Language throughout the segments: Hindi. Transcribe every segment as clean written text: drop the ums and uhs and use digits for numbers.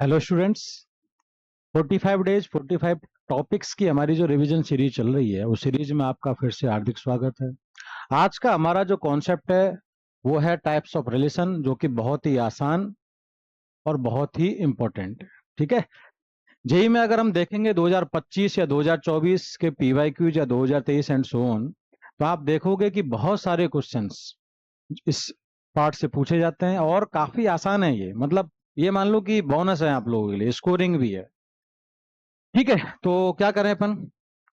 Hello students. 45 डेज 45 टॉपिक्स की हमारी जो रिवीजन सीरीज चल रही है उस सीरीज में आपका फिर से हार्दिक स्वागत है। आज का हमारा जो कॉन्सेप्ट है वो है टाइप्स ऑफ रिलेशन, जो कि बहुत ही आसान और बहुत ही इम्पोर्टेंट है। ठीक है। जेई में अगर हम देखेंगे 2025 या 2024 के पीवाईक्यूज या 2023 एंड सो ऑन, तो आप देखोगे कि बहुत सारे क्वेश्चंस इस पार्ट से पूछे जाते हैं और काफी आसान है ये। मतलब ये मान लो कि बोनस है आप लोगों के लिए, स्कोरिंग भी है। ठीक है, तो क्या करें अपन।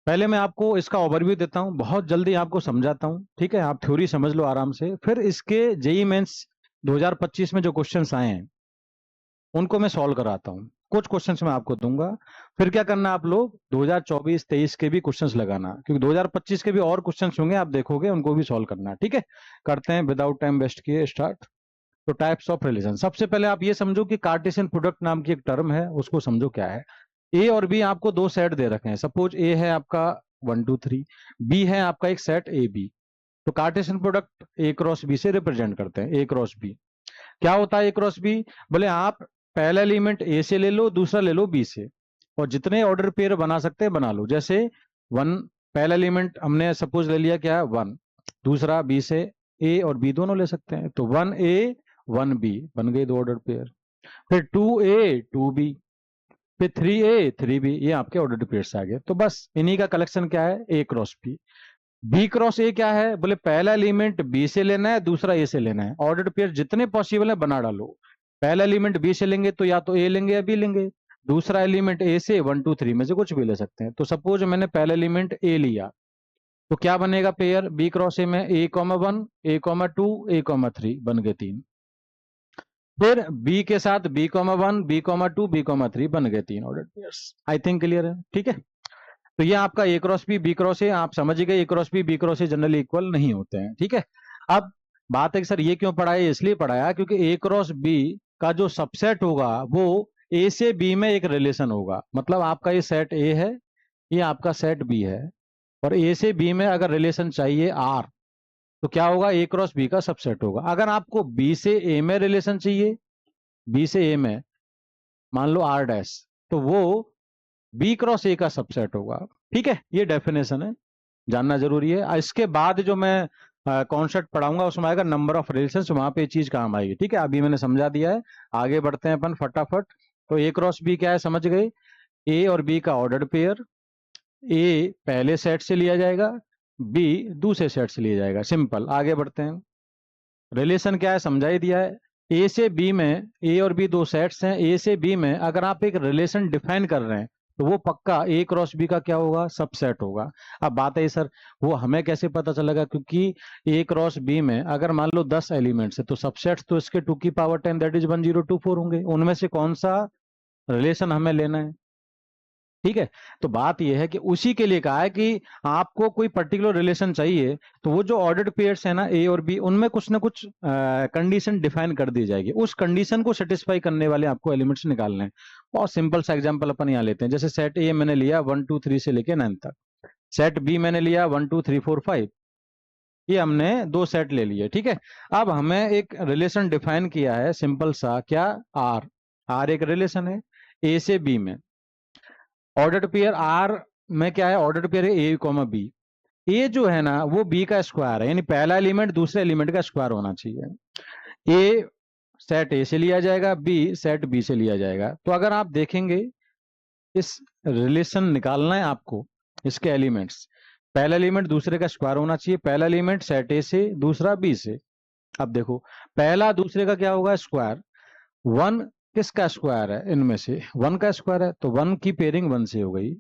पहले मैं आपको इसका ओवरव्यू देता हूँ, बहुत जल्दी आपको समझाता हूँ। ठीक है, आप थ्योरी समझ लो आराम से, फिर इसके जेई मेंस 2025 में जो क्वेश्चंस आए हैं उनको मैं सॉल्व कराता हूँ। कुछ क्वेश्चंस मैं आपको दूंगा, फिर क्या करना आप लोग 2024-23 के भी क्वेश्चंस लगाना, क्योंकि 2025 के भी और क्वेश्चंस होंगे, आप देखोगे उनको भी सॉल्व करना। ठीक है, करते हैं विदाउट टाइम वेस्ट किए स्टार्ट। तो टाइप्स ऑफ रिलेशन, सबसे पहले आप ये समझो कि कार्टेशियन प्रोडक्ट नाम की एक टर्म है, उसको समझो क्या है। ए और बी आपको दो सेट दे रखे हैं। सपोज ए है आपका 1 2 3, बी है आपका एक सेट ए बी। तो Cartesian product A cross B से रिप्रेजेंट करते हैं। ए क्रॉस बी क्या होता है? ए क्रॉस बी बोले आप पहला एलिमेंट ए से ले लो, दूसरा ले लो बी से, और जितने ऑर्डर पेयर बना सकते हैं बना लो। जैसे वन, पहला एलिमेंट हमने सपोज ले लिया क्या, वन। दूसरा बी से ए और बी दोनों ले सकते हैं, तो 1 A 1 B बन गए दो ऑर्डर पेयर। फिर 2 A 2 B, फिर 3 A 3 B, ये आपके ऑर्डर पेयर्स आ गए। तो बस इन्हीं का कलेक्शन क्या है, a cross b. B cross a क्या है? बोले पहला एलिमेंट बी से लेना है, दूसरा ए से लेना है। ऑर्डर पेयर जितने पॉसिबल है बना डालो। पहला एलिमेंट बी से लेंगे तो या तो ए लेंगे या बी लेंगे। दूसरा एलिमेंट ए से 1 2 3 में से कुछ भी ले सकते हैं। तो सपोज मैंने पहला एलिमेंट ए लिया, तो क्या बनेगा पेयर बी क्रॉस ए में? A 1 A 2 A 3 बन गए तीन। फिर बी के साथ B 1 B 2 B 3 बन गए तीन order pairs. I think clear है। ठीक है, तो ये आपका a cross b b cross a, आप समझ गए a cross b cross a generally equal नहीं होते हैं। ठीक है, अब बात है कि सर ये क्यों पढ़ाया? इसलिए पढ़ाया क्योंकि ए क्रॉस बी का जो सबसेट होगा वो ए से बी में एक रिलेशन होगा। मतलब आपका ये सेट ए है, ये आपका सेट बी है, और ए से बी में अगर रिलेशन चाहिए आर, तो क्या होगा? ए क्रॉस बी का सबसेट होगा। अगर आपको बी से ए में रिलेशन चाहिए, बी से ए में मान लो आर डैश, तो वो बी क्रॉस ए का सबसेट होगा। ठीक है, ये डेफिनेशन है, जानना जरूरी है। इसके बाद जो मैं कॉन्सेप्ट पढ़ाऊंगा उसमें आएगा नंबर ऑफ रिलेशंस, वहां पे ये चीज काम आएगी। ठीक है, अभी मैंने समझा दिया है, आगे बढ़ते हैं अपन फटाफट। तो ए क्रॉस बी क्या है समझ गए? ए और बी का ऑर्डर्ड पेयर, ए पहले सेट से लिया जाएगा, बी दूसरे सेट से लिया जाएगा। सिंपल, आगे बढ़ते हैं। रिलेशन क्या है समझा ही दिया है। ए से बी में, ए और बी दो सेट्स हैं, ए से बी में अगर आप एक रिलेशन डिफाइन कर रहे हैं तो वो पक्का ए क्रॉस बी का क्या होगा? सबसेट होगा। अब बात है सर वो हमें कैसे पता चलेगा? क्योंकि ए क्रॉस बी में अगर मान लो 10 एलिमेंट्स है तो सबसेट्स तो इसके 2 की पावर 10 दैट इज 1024 होंगे। उनमें से कौन सा रिलेशन हमें लेना है? ठीक है, तो बात यह है कि उसी के लिए कहा है कि आपको कोई पर्टिकुलर रिलेशन चाहिए तो वो जो ऑर्डर्ड पेयर्स है ना ए और बी, उनमें कुछ ना कुछ कंडीशन डिफाइन कर दी जाएगी। उस कंडीशन को सेटिस्फाई करने वाले आपको एलिमेंट्स निकालने हैं। बहुत सिंपल सा एग्जांपल अपन यहाँ लेते हैं। जैसे सेट ए मैंने लिया 1 2 3 से लेके 9 तक, सेट बी मैंने लिया 1 2 3 4 5, ये हमने दो सेट ले लिए। ठीक है, अब हमें एक रिलेशन डिफाइन किया है सिंपल सा, क्या? आर। आर एक रिलेशन है ए से बी में। ऑर्डर्ड पेयर आर में क्या है? ऑर्डर्ड पेयर है ए कॉमा बी। ए जो है ना वो बी का स्क्वायर है, यानी पहला एलिमेंट दूसरे एलिमेंट का स्क्वायर होना चाहिए। ए सेट ए से लिया जाएगा, बी सेट बी से लिया जाएगा। तो अगर आप देखेंगे इस रिलेशन निकालना है आपको, इसके एलिमेंट्स, पहला एलिमेंट दूसरे का स्क्वायर होना चाहिए। पहला एलिमेंट सेट ए से, दूसरा बी से। अब देखो पहला दूसरे का क्या होगा? स्क्वायर। वन किसका स्क्वायर है? इनमें से वन का स्क्वायर है, तो वन की पेयरिंग वन से हो गई।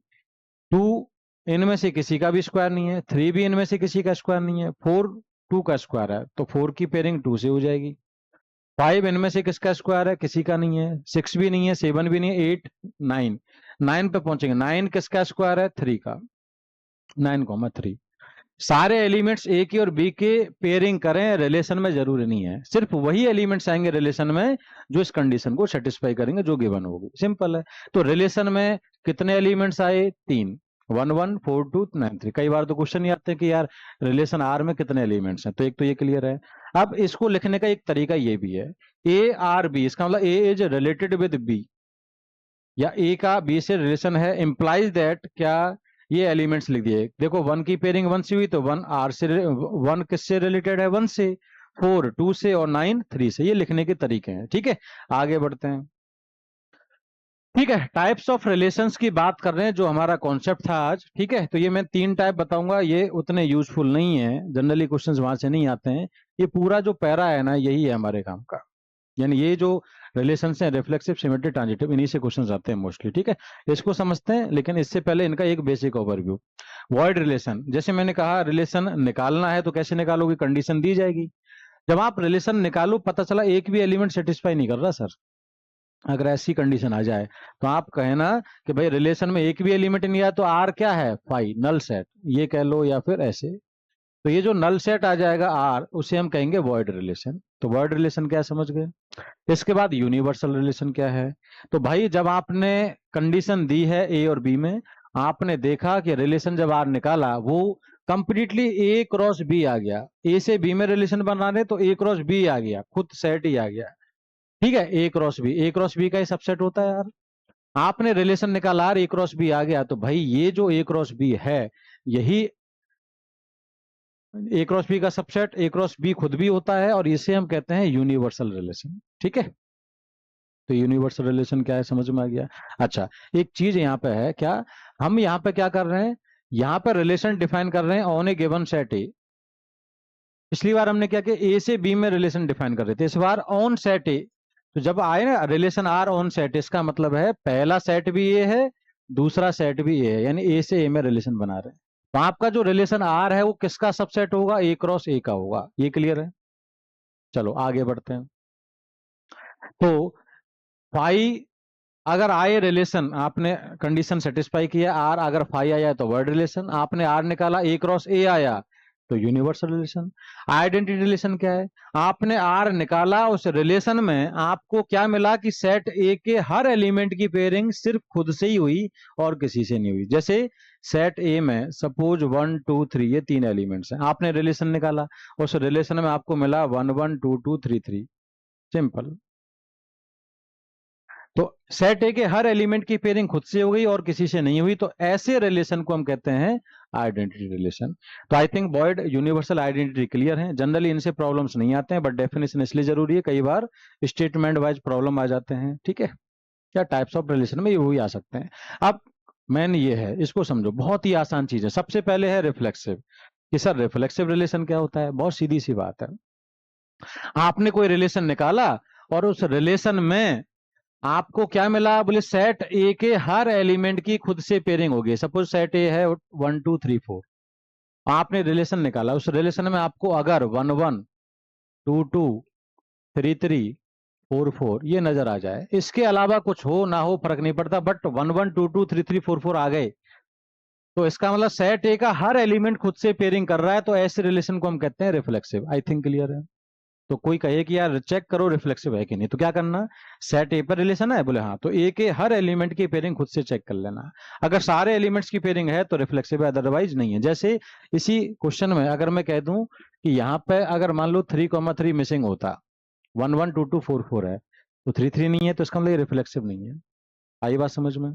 टू इनमें से किसी का भी स्क्वायर नहीं है, थ्री भी इनमें से किसी का स्क्वायर नहीं है, फोर टू का स्क्वायर है तो फोर की पेयरिंग टू से हो जाएगी। फाइव इनमें से किसका स्क्वायर है? किसी का नहीं है। सिक्स भी नहीं है, सेवन भी नहीं है, एट नाइन, नाइन पे पहुंचेंगे। नाइन किसका स्क्वायर है? थ्री का। 9 3। सारे एलिमेंट्स ए की और बी के पेयरिंग करें, रिलेशन में जरूरी नहीं है। सिर्फ वही एलिमेंट्स आएंगे रिलेशन में जो इस कंडीशन को सेटिस्फाई करेंगे, जो गिवन होगी। सिंपल है। तो रिलेशन में कितने एलिमेंट्स आए? तीन, 1 1 4 2 9 3। कई बार तो क्वेश्चन ये आते हैं कि यार रिलेशन आर में कितने एलिमेंट्स हैं, तो एक तो ये क्लियर है। अब इसको लिखने का एक तरीका ये भी है, ए आर बी, इसका मतलब ए इज रिलेटेड विद बी। या ए का बी से रिलेशन है, इंप्लाइज दैट क्या ये एलिमेंट्स लिख दिए। देखो 1 की पेयरिंग 1 से हुई तो 1 आर से 1 किससे रिलेटेड है 1 से, 4 2 से और 9 3 से। ये लिखने के तरीके हैं। ठीक है, आगे बढ़ते हैं। ठीक है, टाइप्स ऑफ रिलेशंस की बात कर रहे हैं, जो हमारा कॉन्सेप्ट था आज। ठीक है, तो ये मैं 3 टाइप बताऊंगा, ये उतने यूजफुल नहीं है, जनरली क्वेश्चंस वहां से नहीं आते हैं। ये पूरा जो पैरा है ना, यही है हमारे काम का। यानी ये जो रिलेशंस हैं, रिफ्लेक्सिव, सिमेट्रिक, ट्रांजिटिव, इन्हीं से क्वेश्चंस आते हैं मोस्टली। ठीक है, इसको समझते हैं, लेकिन इससे पहले इनका एक बेसिक ओवरव्यू। वॉइड रिलेशन, जैसे मैंने कहा रिलेशन निकालना है तो कैसे निकालोगे, कंडीशन दी जाएगी। जब आप रिलेशन निकालो, पता चला एक भी एलिमेंट सेटिस्फाई नहीं कर रहा सर, अगर ऐसी कंडीशन आ जाए तो आप कहे ना कि भाई रिलेशन में एक भी एलिमेंट नहीं आया तो आर क्या है, फाई, नल सेट, ये कह लो, या फिर ऐसे। तो ये जो नल सेट आ जाएगा आर, उसे हम कहेंगे वॉइड रिलेशन। तो वॉइड रिलेशन क्या समझ गए। इसके बाद यूनिवर्सल रिलेशन क्या है। तो भाई जब आपने कंडीशन दी है ए और बी में, आपने देखा कि रिलेशन जब आर निकाला वो कंप्लीटली ए क्रॉस बी आ गया, ए से बी में रिलेशन बना रहे तो ए क्रॉस बी आ गया, खुद सेट ही आ गया। ठीक है, a cross B, A cross B का ही सबसेट होता है यार। आपने रिलेशन निकाला ए क्रॉस बी आ गया, तो भाई ये जो ए क्रॉस बी है, यही ए क्रॉस बी का सबसेट, ए क्रॉस बी खुद भी होता है, और इसे हम कहते हैं यूनिवर्सल रिलेशन। ठीक है, तो यूनिवर्सल रिलेशन क्या है समझ में आ गया। अच्छा, एक चीज यहाँ पे है, क्या हम यहाँ पे क्या कर रहे हैं, यहाँ पे रिलेशन डिफाइन कर रहे हैं ऑन ए गिवन सेट ए। पिछली बार हमने क्या किया, ए से बी में रिलेशन डिफाइन कर रहे थे, इस बार ऑन सेट ए। तो जब आए ना रिलेशन आर ऑन सेट, इसका मतलब है पहला सेट भी ए है, दूसरा सेट भी ए है, यानी ए से ए में रिलेशन बना रहे हैं। तो आपका जो रिलेशन आर है वो किसका सबसेट होगा, ए क्रॉस ए का होगा। ये क्लियर है। चलो आगे बढ़ते हैं। तो फाई अगर आए रिलेशन, आपने कंडीशन सेटिस्फाई किया, आर अगर फाई आया तो वर्ड रिलेशन, आपने आर निकाला ए क्रॉस ए आया तो यूनिवर्सल रिलेशन। आइडेंटिटी रिलेशन क्या है, आपने आर निकाला, उस रिलेशन में आपको क्या मिला कि सेट ए के हर एलिमेंट की पेयरिंग सिर्फ खुद से ही हुई और किसी से नहीं हुई। जैसे सेट ए में सपोज 1 2 3 ये 3 एलिमेंट्स हैं, आपने रिलेशन निकाला, उस रिलेशन में आपको मिला 1 1 2 2 3 3, सिंपल। तो सेट ए के हर एलिमेंट की पेयरिंग खुद से हो गई और किसी से नहीं हुई, तो ऐसे रिलेशन को हम कहते हैं आइडेंटिटी रिलेशन। तो I think void universal identity clear है। जनरली इनसे प्रॉब्लम्स नहीं आते हैं, बट डेफिनेशन इसलिए जरूरी है, कई बार स्टेटमेंट वाइज प्रॉब्लम आ जाते हैं। ठीक है, या टाइप्स ऑफ रिलेशन में ये भी आ सकते हैं। अब मेन ये है, इसको समझो, बहुत ही आसान चीज है। सबसे पहले है रिफ्लेक्सिव, कि सर रिफ्लेक्सिव रिलेशन क्या होता है। बहुत सीधी सी बात है, आपने कोई रिलेशन निकाला और उस रिलेशन में आपको क्या मिला, बोले सेट ए के हर एलिमेंट की खुद से पेयरिंग होगी। सपोज सेट ए है 1 2 3 4, आपने रिलेशन निकाला, उस रिलेशन में आपको अगर 1 1 2 2 3 3 4 4 ये नजर आ जाए, इसके अलावा कुछ हो ना हो फर्क नहीं पड़ता, बट 1 1 2 2 3 3 4 4 आ गए, तो इसका मतलब सेट ए का हर एलिमेंट खुद से पेयरिंग कर रहा है, तो ऐसे रिलेशन को हम कहते हैं रिफ्लेक्सिव। आई थिंक क्लियर है। तो कोई कहे कि यार चेक करो रिफ्लेक्सिव है कि नहीं, तो क्या करना, सेट ए पर रिलेशन है, बोले हाँ, तो ए के हर एलिमेंट की पेयरिंग खुद से चेक कर लेना। अगर सारे एलिमेंट्स की पेयरिंग है तो रिफ्लेक्सिव है, अदरवाइज नहीं है। जैसे इसी क्वेश्चन में अगर मैं कह दूं कि यहाँ पे अगर मान लो 3,3 मिसिंग होता, 1 1 2 2 4 4 है, तो 3 3 नहीं है, तो इसका मतलब रिफ्लेक्सिव नहीं है। आई बात समझ में।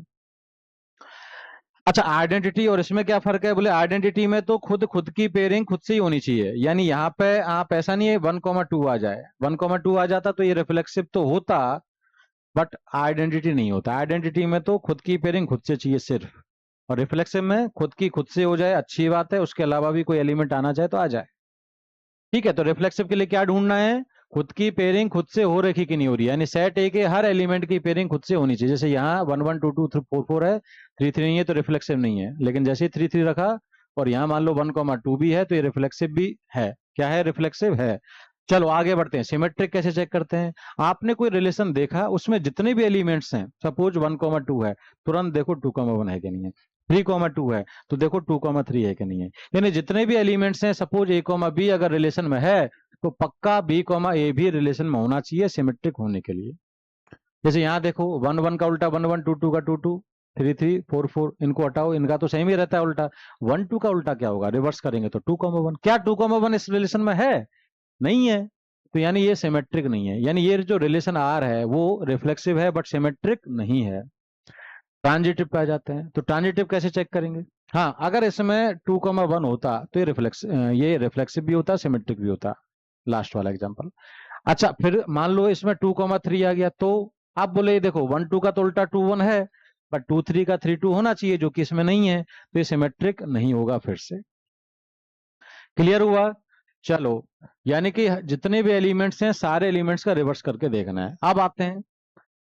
अच्छा, आइडेंटिटी और इसमें क्या फर्क है, बोले आइडेंटिटी में तो खुद खुद की पेयरिंग खुद से ही होनी चाहिए, यानी यहाँ पे आप ऐसा नहीं है 1,2 आ जाए, 1,2 आ जाता तो ये रिफ्लेक्सिव तो होता, बट आइडेंटिटी नहीं होता। आइडेंटिटी में तो खुद की पेयरिंग खुद से चाहिए सिर्फ, और रिफ्लेक्सिव में खुद की खुद से हो जाए अच्छी बात है, उसके अलावा भी कोई एलिमेंट आना चाहे तो आ जाए। ठीक है, तो रिफ्लेक्सिव के लिए क्या ढूंढना है, खुद की पेयरिंग खुद से हो रखी कि नहीं हो रही है, यानी सेट ए के हर एलिमेंट की पेयरिंग खुद से होनी चाहिए। जैसे यहाँ 1 1 2 2 3 4 4 है, 3 3 नहीं है तो रिफ्लेक्सिव नहीं है, लेकिन जैसे ही 3 3 रखा और यहाँ मान लो 1,2 भी है, तो ये रिफ्लेक्सिव भी है। क्या है, रिफ्लेक्सिव है। चलो आगे बढ़ते हैं। सिमेट्रिक कैसे चेक करते हैं, आपने कोई रिलेशन देखा, उसमें जितने भी एलिमेंट्स हैं, सपोज 1,2 है, तुरंत देखो 2,1 है कि नहीं है, 3,2 है तो देखो 2,3 है कि नहीं है। यानी जितने भी एलिमेंट्स हैं, सपोज ए कॉमा बी अगर रिलेशन में है, तो पक्का बी कॉमा ए भी रिलेशन में होना चाहिए सिमेट्रिक होने के लिए। जैसे यहाँ देखो 1 1 का उल्टा 1 1, 2 2 का 2 2, 3 3 4 4, इनको हटाओ, इनका तो सेम ही रहता है उल्टा। 1 2 का उल्टा क्या होगा, रिवर्स करेंगे तो 2,1। क्या 2,1 इस रिलेशन में है, नहीं है, तो यानी ये सिमेट्रिक नहीं है। यानी ये जो रिलेशन आर है वो रिफ्लेक्सिव है बट सिमेट्रिक नहीं है। ट्रांजिटिव पे आ जाते हैं। तो ट्रांजिटिव कैसे चेक करेंगे? हाँ, अगर इसमें 2,1 होता तो ये रिफ्लेक्सिव भी होता, सिमेट्रिक भी होता, लास्ट वाला एग्जांपल। अच्छा, फिर मान लो इसमें 2,3 आ गया, तो आप बोले देखो 1 2 का तो उल्टा 2 1 है, बट 2 3 का 3 2 होना चाहिए, जो कि इसमें नहीं है, तो ये सिमेट्रिक नहीं होगा। फिर से क्लियर हुआ? चलो, यानी कि जितने भी एलिमेंट्स हैं सारे एलिमेंट्स का रिवर्स करके देखना है। अब आते हैं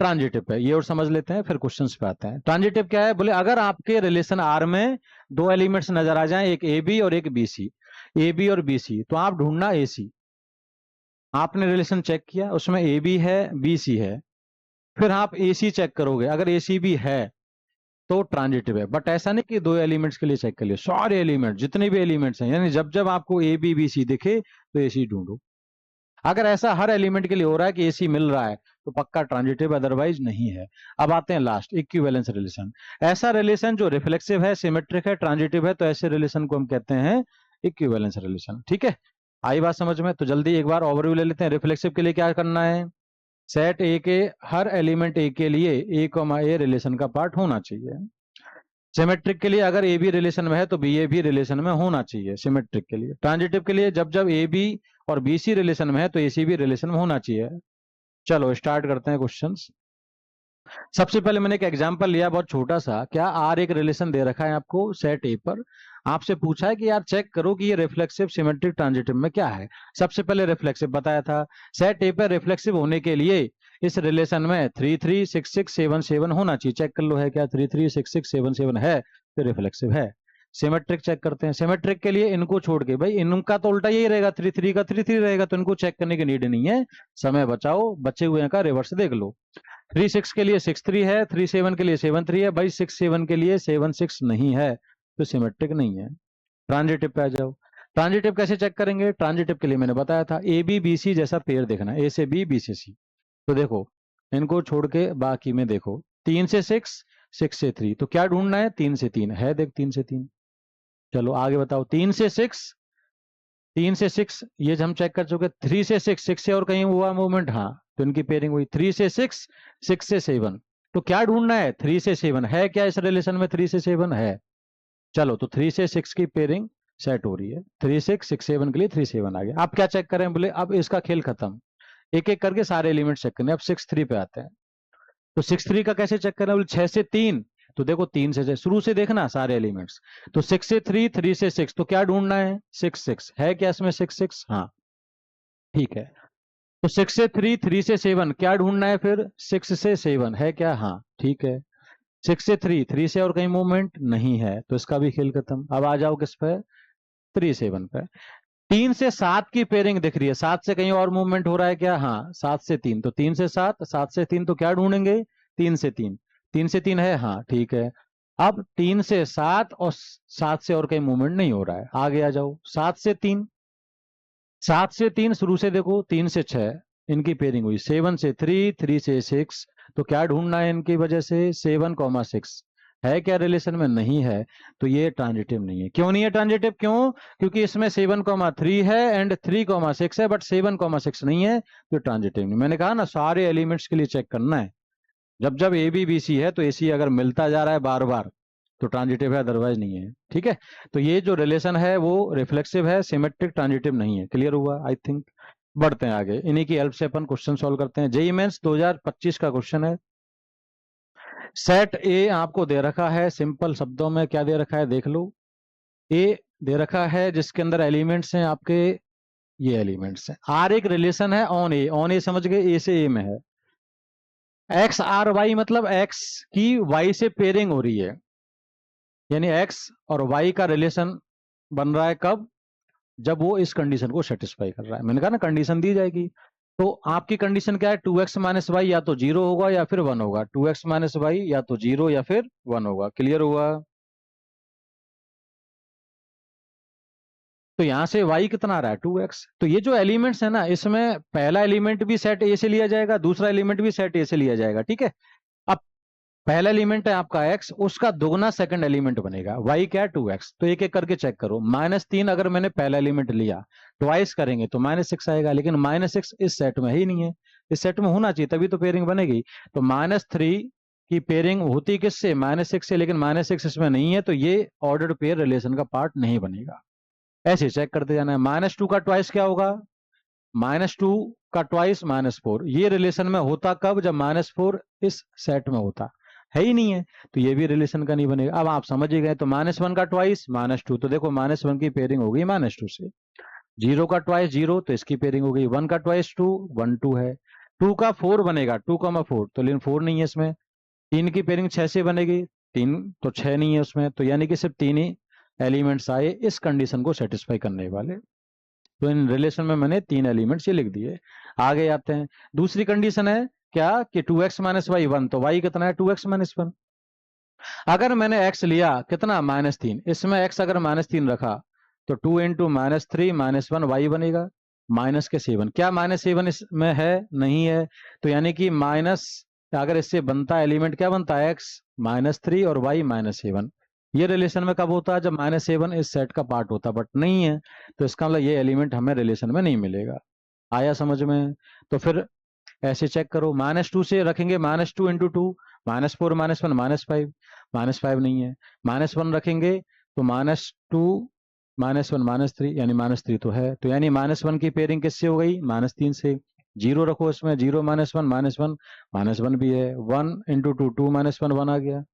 ट्रांजिटिव पे, ये और समझ लेते हैं, फिर क्वेश्चंस पे आते हैं। ट्रांजिटिव क्या है? बोले अगर आपके रिलेशन आर में दो एलिमेंट्स नजर आ जाएं, एक ए बी और एक बी सी, ए बी और बी सी, तो आप ढूंढना ए सी। आपने रिलेशन चेक किया, उसमें ए बी है, बी सी है, फिर आप ए सी चेक करोगे, अगर ए सी भी है तो ट्रांजिटिव है। बट ऐसा नहीं कि दो एलिमेंट्स के लिए चेक कर लिया, सारे एलिमेंट जितने भी एलिमेंट्स हैं, यानी जब जब आपको ए बी बी सी दिखे तो ए सी ढूंढो। अगर ऐसा हर एलिमेंट के लिए हो रहा है कि एसी मिल रहा है तो पक्का ट्रांजिटिव, अदरवाइज नहीं है। अब आते हैं लास्ट, इक्विवेलेंस रिलेशन। ऐसा रिलेशन जो रिफ्लेक्सिव है, सिमेट्रिक है, ट्रांजिटिव है, तो ऐसे रिलेशन को हम कहते हैं इक्विवेलेंस रिलेशन। ठीक है, आई बात समझ में? तो जल्दी एक बार ओवरव्यू ले लेते हैं। रिफ्लेक्सिव के लिए क्या करना है? सेट ए के हर एलिमेंट ए के लिए ए कॉमा ए रिलेशन का पार्ट होना चाहिए। सिमेट्रिक के लिए अगर ए बी रिलेशन में है तो बी ए भी रिलेशन में होना चाहिए, सिमेट्रिक के लिए। ट्रांजिटिव के लिए जब जब ए बी और बी सी रिलेशन में है तो ए सी भी रिलेशन में होना चाहिए। चलो स्टार्ट करते हैं क्वेश्चंस। सबसे पहले मैंने एक एग्जांपल लिया, बहुत छोटा सा। क्या आर एक रिलेशन दे रखा है आपको सेट ए पर, आपसे पूछा है कि यार चेक करो कि ये रिफ्लेक्सिव सिमेट्रिक ट्रांजिटिव में क्या है। सबसे पहले रिफ्लेक्सिव बताया था, सेट ए पर रिफ्लेक्सिव होने के लिए इस रिलेशन में 3 3 6 6 7 7 होना चाहिए। चेक कर लो है क्या? 3 3 6 6 7 7 है तो रिफ्लेक्सिव है। सिमेट्रिक चेक करते हैं। सिमेट्रिक के लिए इनको छोड़ के, भाई इनका तो उल्टा यही रहेगा, 3 3 का 3 3 रहेगा, तो इनको चेक करने की नीड नहीं है, समय बचाओ, बचे हुए का रिवर्स देख लो। 3 6 के लिए 6 3 है, 3 7 के लिए 7 3 है, भाई 6 7 के लिए 7 6 नहीं है, तो सिमेट्रिक नहीं है। ट्रांजिटिव पे आ जाओ। ट्रांजिटिव कैसे चेक करेंगे? ट्रांजिटिव के लिए मैंने बताया था, ए बी बी सी जैसा पेयर देखना, ए से बी, बी से सी। तो देखो इनको छोड़ के बाकी में देखो, 3 से 6, 6 से 3, तो क्या ढूंढना है? 3 से 3 है, देख 3 से 3। चलो आगे बताओ, 3 से 6, 3 से 6 ये हम चेक कर चुके। 3 से 6, 6 से और कहीं हुआ मूवमेंट? हाँ, तो इनकी पेयरिंग हुई। 3 से 6, 6 से 7, तो क्या ढूंढना है? 3 से 7 है क्या इस रिलेशन में? 3 से 7 है। चलो, तो 3 से 6 की पेयरिंग सेट हो रही है। 3 6 6 7 के लिए 3 7 आ गया। अब क्या चेक करें? बोले अब इसका खेल खत्म, एक एक करके सारे एलिमेंट चेक करने। अब 6 3 पे आते हैं। तो 6 3 का कैसे चेक करना? बोले 6 से 3, तो देखो 3 से शुरू से देखना सारे एलिमेंट्स। तो 6 से 3, 3 से 6, तो क्या ढूंढना है? 6 6 है क्या इसमें? 6 6, हाँ ठीक है। तो 6 से 3, 3 से 7, क्या ढूंढना है फिर? 6 से 7 है क्या? हाँ ठीक है। 6 से 3, 3 से और कहीं मूवमेंट नहीं है, तो इसका भी खेल खत्म। अब आ जाओ किस पे? 3 7 पे। 3 से 7 की पेयरिंग दिख रही है, 7 से कहीं और मूवमेंट हो रहा है क्या? हाँ, 7 से 3, तो 3 से 7, 7 से 3, तो क्या ढूंढेंगे? 3 से 3, 3 से 3 है, हाँ ठीक है। अब 3 से 7 और 7 से और कहीं मूवमेंट नहीं हो रहा है, आगे आ जाओ। 7 से 3, 7 से 3 शुरू से देखो, 3 से 6 इनकी पेयरिंग हुई। 7 से 3, 3 से 6, तो क्या ढूंढना है इनकी वजह से? 7,6 है क्या रिलेशन में? नहीं है, तो ये ट्रांजिटिव नहीं है। क्यों नहीं है ट्रांजिटिव? क्यों? क्योंकि इसमें 7,3 है एंड 3,6 है, बट 7,6 नहीं है, तो ट्रांजिटिव नहीं। मैंने कहा ना, सारे एलिमेंट्स के लिए चेक करना है। जब जब ए बी बी सी है तो ए सी अगर मिलता जा रहा है बार बार तो ट्रांजिटिव है, अदरवाइज नहीं है। ठीक है, तो ये जो रिलेशन है वो रिफ्लेक्सिव है, सिमेट्रिक, ट्रांजिटिव नहीं है। क्लियर हुआ आई थिंक? बढ़ते हैं आगे, इन्हीं की हेल्प से अपन क्वेश्चन सॉल्व करते हैं। जेईई मेंस 2025 का क्वेश्चन है। सेट ए आपको दे रखा है, सिंपल शब्दों में क्या दे रखा है देख लो। ए दे रखा है जिसके अंदर एलिमेंट्स हैं आपके, ये एलिमेंट्स हैं। आर एक रिलेशन है ऑन ए, ऑन ए समझ गए, ए से ए में है। एक्स आर वाई मतलब एक्स की वाई से पेयरिंग हो रही है, यानी एक्स और वाई का रिलेशन बन रहा है कब? जब वो इस कंडीशन को सेटिस्फाई कर रहा है। मैंने कहा ना कंडीशन दी जाएगी, तो आपकी कंडीशन क्या है? 2x माइनस वाई या तो 0 होगा या फिर 1 होगा। 2x माइनस वाई या तो 0 या फिर 1 होगा। क्लियर हुआ? तो यहां से y कितना आ रहा है? 2x। तो ये जो एलिमेंट्स है ना, इसमें पहला एलिमेंट भी सेट ए से लिया जाएगा, दूसरा एलिमेंट भी सेट ए से लिया जाएगा। ठीक है, अब पहला एलिमेंट है आपका x, उसका दोगुना सेकंड एलिमेंट बनेगा। y क्या है? 2x। तो एक एक करके चेक करो। -3 अगर मैंने पहला एलिमेंट लिया, ट्वाइस करेंगे तो -6 आएगा, लेकिन -6 इस सेट में ही नहीं है। इस सेट में होना चाहिए तभी तो पेयरिंग बनेगी। तो -3 की पेयरिंग होती किससे, -6 से, लेकिन -6 इसमें नहीं है, तो ये ऑर्डर्ड पेयर रिलेशन का पार्ट नहीं बनेगा। ऐसे चेक करते जाना है। -2 का ट्वाइस क्या होगा, -2 का ट्वाइस -4। ये रिलेशन में होता कब, जब -4 इस सेट में होता है ही नहीं है, तो ये भी रिलेशन का नहीं बनेगा। अब आप समझ ही गए, तो -1 का ट्वाइस -2, तो देखो -1 की पेयरिंग हो गई -2 से। 0 का ट्वाइस 0, तो इसकी पेयरिंग हो गई। 1 का ट्वाइस 2, 1 2 है। 2 का 4 बनेगा, 2,4, तो लेकिन 4 नहीं है इसमें। 3 की पेयरिंग 6 से बनेगी, 3, तो 6 नहीं है उसमें, तो यानी कि सिर्फ 3 ही एलिमेंट्स आए इस कंडीशन को सेटिस्फाई करने वाले। तो इन रिलेशन में मैंने 3 एलिमेंट्स ये लिख दिए। आगे आते हैं। दूसरी कंडीशन है क्या कि 2x - y 1, तो y कितना है, 2x - 1। अगर मैंने x लिया कितना, -3, इसमें x अगर -3 रखा, तो 2 इंटू -3 -1 y बनेगा, माइनस के 7। क्या -7 इसमें है, नहीं है, तो यानी कि माइनस, अगर इससे बनता एलिमेंट क्या बनता है, x -3 और y -7। ये रिलेशन में कब होता है, जब -7 इस सेट का पार्ट होता, बट नहीं है, तो इसका मतलब ये एलिमेंट हमें रिलेशन में नहीं मिलेगा। आया समझ में? तो फिर ऐसे चेक करो, -2 से रखेंगे, -2 इंटू 2, -4 -1 -5, -5 नहीं है। -1 रखेंगे तो -2 -1 -3, यानी -3 तो है, तो यानी -1 की पेयरिंग किससे हो गई, -3 से। 0 रखो इसमें, 0 -1 -1 भी है। 1 इंटू 2 2 -1 1 आ गया।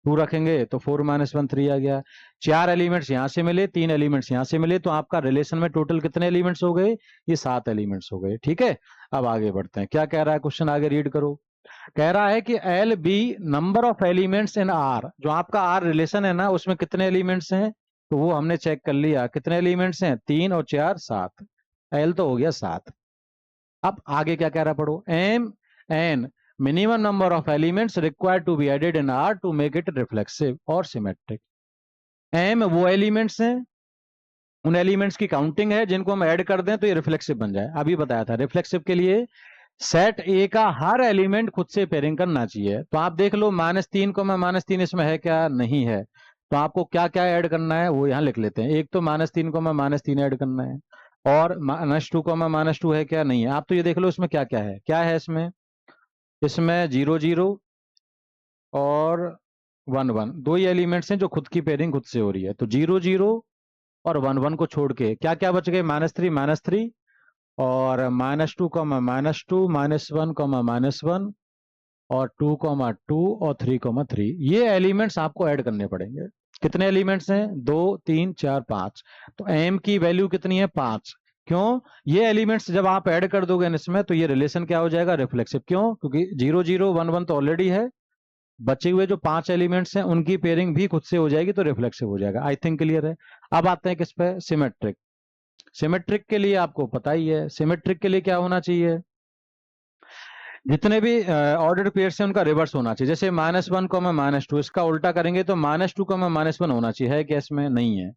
2 रखेंगे तो 4 -1 3 आ गया। 4 एलिमेंट्स यहां से मिले, 3 एलिमेंट्स यहां से मिले, तो आपका रिलेशन में टोटल कितने एलिमेंट्स हो गए, ये 7 एलिमेंट्स हो गए। ठीक है, अब आगे बढ़ते हैं। क्या कह रहा है क्वेश्चन, आगे रीड करो। कह रहा है कि L B number of elements in R, जो आपका आर रिलेशन है ना, उसमें कितने एलिमेंट्स हैं, तो वो हमने चेक कर लिया, कितने एलिमेंट्स हैं, 3 और 4 7। एल तो हो गया 7। अब आगे क्या कह रहा है, पढ़ो। M N minimum number of elements required to be added in R to make it reflexive और symmetric। M वो एलिमेंट्स हैं, उन एलिमेंट्स की काउंटिंग है जिनको हम ऐड कर दें तो ये रिफ्लेक्सिव बन जाए। अभी बताया था, रिफ्लेक्सिव के लिए सेट ए का हर एलिमेंट खुद से पेयरिंग करना चाहिए। तो आप देख लो, -3 को -3 इसमें है क्या, नहीं है, तो आपको क्या क्या ऐड करना है वो यहाँ लिख लेते हैं। एक तो -3 को -3 ऐड करना है, और -2 को -2 है क्या, नहीं है। आप तो ये देख लो इसमें क्या क्या है, क्या है इसमें, इसमें 0 0 और 1 1, दो ही एलिमेंट्स हैं जो खुद की पेयरिंग खुद से हो रही है। तो 0 0 और 1 1 को छोड़ के क्या क्या बच गए, -3 -3 और -2 -2 -1 -1 और 2 2 और 3 3। ये एलिमेंट्स आपको ऐड करने पड़ेंगे। कितने एलिमेंट्स हैं, 2 3 4 5। तो m की वैल्यू कितनी है, 5। क्यों, ये एलिमेंट्स जब आप ऐड कर दोगे इसमें, तो ये रिलेशन क्या हो जाएगा, रिफ्लेक्सिव। क्यों, क्योंकि 0 0 1 1 तो ऑलरेडी है, बचे हुए जो 5 एलिमेंट्स हैं उनकी पेयरिंग भी खुद से हो जाएगी, तो रिफ्लेक्सिव हो जाएगा। आई थिंक क्लियर है। अब आते हैं किस पे, सिमेट्रिक। सिमेट्रिक के लिए आपको पता ही है, सिमेट्रिक के लिए क्या होना चाहिए, जितने भी ऑर्डर्ड पेयर्स हैं उनका रिवर्स होना चाहिए। जैसे -1 को -2, इसका उल्टा करेंगे तो -2 को -1 होना चाहिए, है क्या इसमें, नहीं है।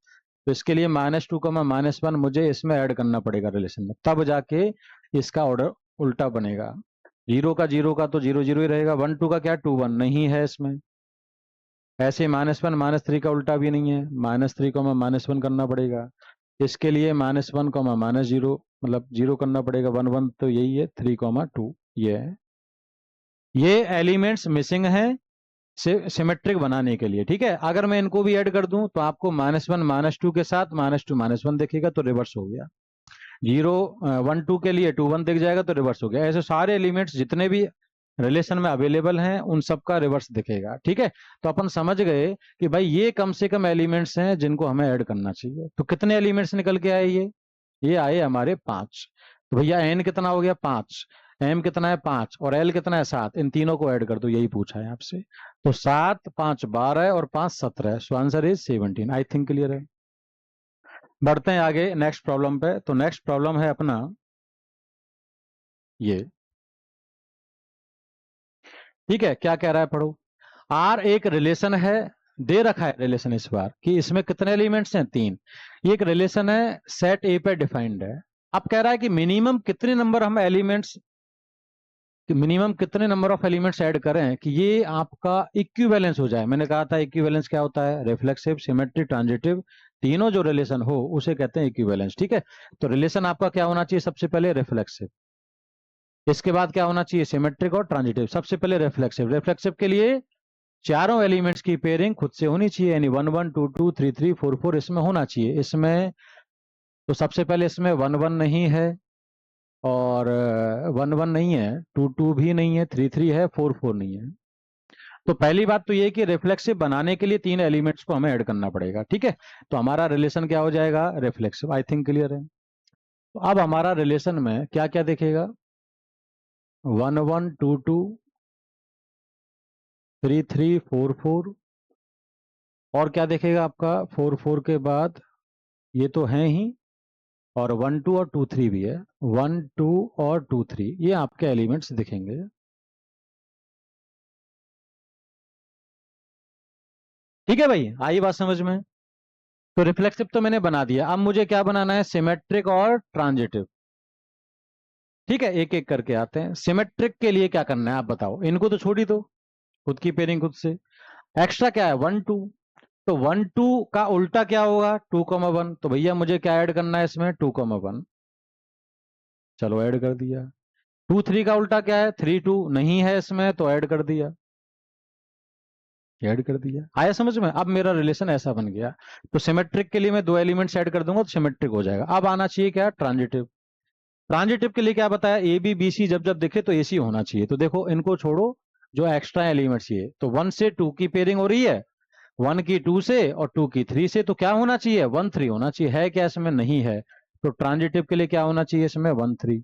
तो इसके लिए -2 को -1 मुझे इसमें ऐड करना पड़ेगा रिलेशन में, तब जाके इसका ऑर्डर उल्टा बनेगा। 0 का 0 का तो 0 0 ही रहेगा। 1 2 का क्या, 2 1 नहीं है इसमें। ऐसे -1 -3 का उल्टा भी नहीं है, -3 को -1 करना पड़ेगा। इसके लिए -1 को -0, मतलब 0 करना पड़ेगा। 1 1 तो यही है, 3 2 ये है। ये एलिमेंट्स मिसिंग हैं सिमेट्रिक बनाने के लिए। ठीक है, अगर मैं इनको भी ऐड कर दूं तो आपको -1 -2 के साथ -2 -1 दिखेगा, तो रिवर्स हो गया। 0 1 2 के लिए 2 1 दिख जाएगा, तो रिवर्स हो गया। ऐसे सारे एलिमेंट्स जितने भी रिलेशन में अवेलेबल हैं उन सब का रिवर्स दिखेगा। ठीक है, तो अपन समझ गए कि भाई ये कम से कम एलिमेंट्स हैं जिनको हमें ऐड करना चाहिए। तो कितने एलिमेंट्स निकल के आए, ये आए हमारे 5। तो भैया एन कितना हो गया, 5। एम कितना है, 5, और एल कितना है, 7। इन तीनों को ऐड कर दो, यही पूछा है आपसे। तो 7 5 12 और 5 17, so answer is 17। I think clear है। बढ़ते हैं आगे नेक्स्ट प्रॉब्लम पे। तो नेक्स्ट प्रॉब्लम है अपना ये। ठीक है, क्या कह रहा है, पढ़ो। आर एक रिलेशन है, दे रखा है रिलेशन इस बार कि इसमें कितने एलिमेंट्स हैं, 3। ये एक रिलेशन है, सेट ए पे डिफाइंड है। अब कह रहा है कि मिनिमम कितने नंबर हम एलिमेंट्स, कि मिनिमम कितने नंबर ऑफ एलिमेंट्स ऐड करें कि ये आपका इक्विवेलेंस हो जाए। मैंने कहा था इक्विवेलेंस क्या होता है, रिफ्लेक्सिव, सिमेट्रिक, ट्रांजिटिव, तीनों जो रिलेशन हो उसे कहते हैं इक्विवेलेंस। ठीक है, तो रिलेशन आपका क्या होना चाहिए, सबसे पहले रिफ्लेक्सिव। इसके बाद क्या होना चाहिए, सिमेट्रिक और ट्रांजिटिव। सबसे पहले रिफ्लेक्सिव। रिफ्लेक्सिव के लिए चारों एलिमेंट्स की पेयरिंग खुद से होनी चाहिए, यानी 1 1 2 2 3 3 4 4 इसमें होना चाहिए। इसमें तो सबसे पहले इसमें 1 1 नहीं है, और 1 1 नहीं है, 2 2 भी नहीं है, 3 3 है, 4 4 नहीं है। तो पहली बात तो ये कि रिफ्लेक्सिव बनाने के लिए 3 एलिमेंट्स को हमें ऐड करना पड़ेगा, ठीक है। तो हमारा रिलेशन क्या हो जाएगा, रिफ्लेक्सिव। आई थिंक क्लियर है। तो अब हमारा रिलेशन में क्या क्या दिखेगा, 1 1 2 2 3 3 4 4, और क्या दिखेगा आपका 4 4 के बाद, ये तो है ही, और 1 2 और 2 3 भी है। 1 2 और 2 3 ये आपके एलिमेंट्स दिखेंगे। ठीक है भाई, आई बात समझ में। तो रिफ्लेक्सिव तो मैंने बना दिया, अब मुझे क्या बनाना है, सिमेट्रिक और ट्रांजिटिव। ठीक है, एक एक करके आते हैं। सिमेट्रिक के लिए क्या करना है आप बताओ, इनको तो छोड़ ही दो, खुद की पेयरिंग खुद से। एक्स्ट्रा क्या है, 1 2। तो 1 2 का उल्टा क्या होगा, 2 1। तो भैया मुझे क्या ऐड करना है इसमें, 2 1। चलो ऐड कर दिया। 2 3 का उल्टा क्या है, 3 2 नहीं है इसमें, तो ऐड कर दिया। ऐड कर दिया, आया समझ में। अब मेरा रिलेशन ऐसा बन गया। तो सिमेट्रिक के लिए मैं 2 एलिमेंट्स ऐड कर दूंगा तो सिमेट्रिक हो जाएगा। अब आना चाहिए क्या, ट्रांजिटिव। ट्रांजिटिव के लिए क्या बताया, ए बी बी सी जब जब दिखे तो एसी होना चाहिए। तो देखो इनको छोड़ो, जो एक्स्ट्रा एलिमेंट्स ये, तो 1 से 2 की पेयरिंग हो रही है, 1 की 2 से और 2 की 3 से, तो क्या होना चाहिए, 1 3 होना चाहिए। है क्या इसमें, नहीं है। तो ट्रांजिटिव के लिए क्या होना चाहिए इसमें, 1 3।